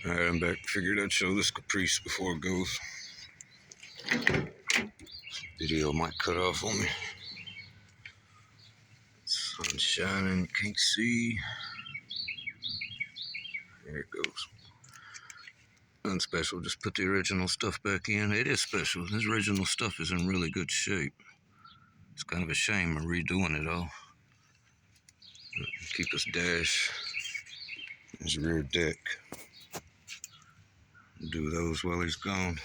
Alright, I'm back. Figured I'd show this Caprice before it goes. Video might cut off on me. Sun's shining, can't see. There it goes. Nothing special, just put the original stuff back in. It is special. This original stuff is in really good shape. It's kind of a shame of redoing it all. Keep his dash, his rear deck. Do those while he's gone.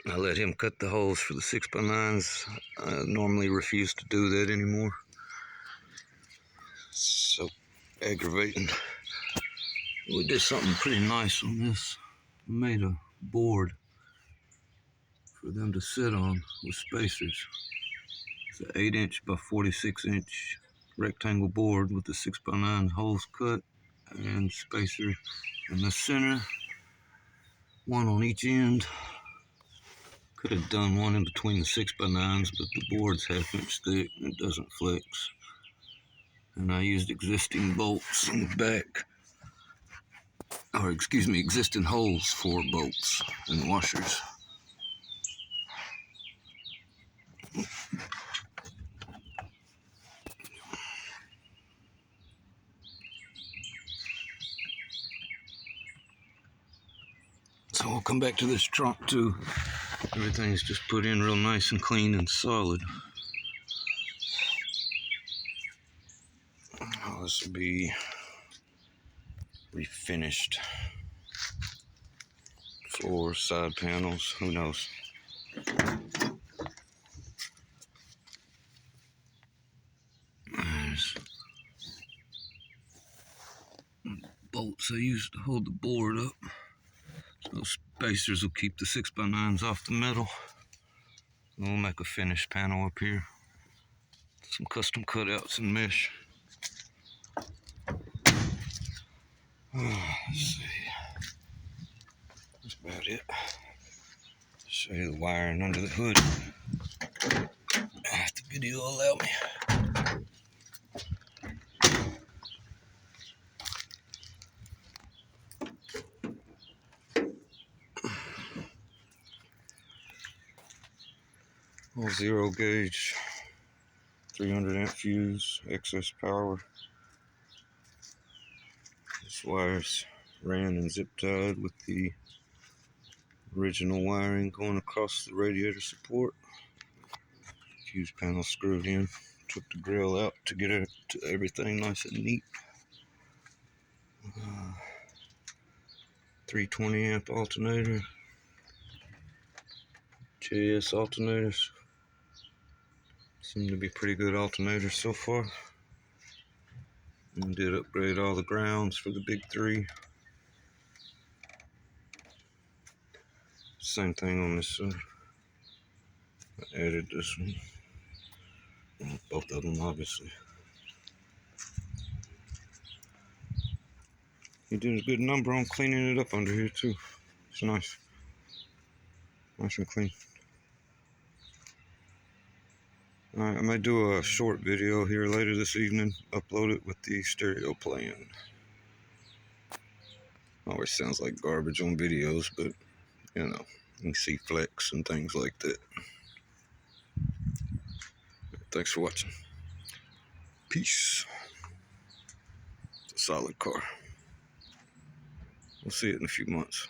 I let him cut the holes for the 6x9s. I normally refuse to do that anymore. So aggravating. We did something pretty nice on this. We made a board for them to sit on with spacers. It's an 8-inch by 46-inch rectangle board with the 6x9 holes cut and spacer in the center, one on each end. Could have done one in between the 6x9s, but the board's 1/2 inch thick and it doesn't flex. And I used existing bolts in the back, or excuse me, existing holes for bolts and washers. So we'll come back to this trunk too. Everything's just put in real nice and clean and solid. This will be refinished. Floor, side panels, who knows? There's bolts I used to hold the board up. So those spacers will keep the 6x9s off the metal. And we'll make a finished panel up here. Some custom cutouts and mesh. Let's see. That's about it. Show you the wiring under the hood. If the video will allow me. All 0 gauge, 300 amp fuse, excess power. This wire's ran and zip tied with the original wiring going across the radiator support. Fuse panel screwed in. Took the grill out to get it to everything nice and neat. 320 amp alternator. JS alternators. Seem to be pretty good alternators so far. And did upgrade all the grounds for the big 3. Same thing on this side. I added this one. And both of them, obviously. He did a good number on cleaning it up under here too. It's nice. Nice and clean. Alright, I might do a short video here later this evening. Upload it with the stereo playing. Always sounds like garbage on videos, but you know, you can see flex and things like that. Thanks for watching. Peace. It's a solid car. We'll see it in a few months.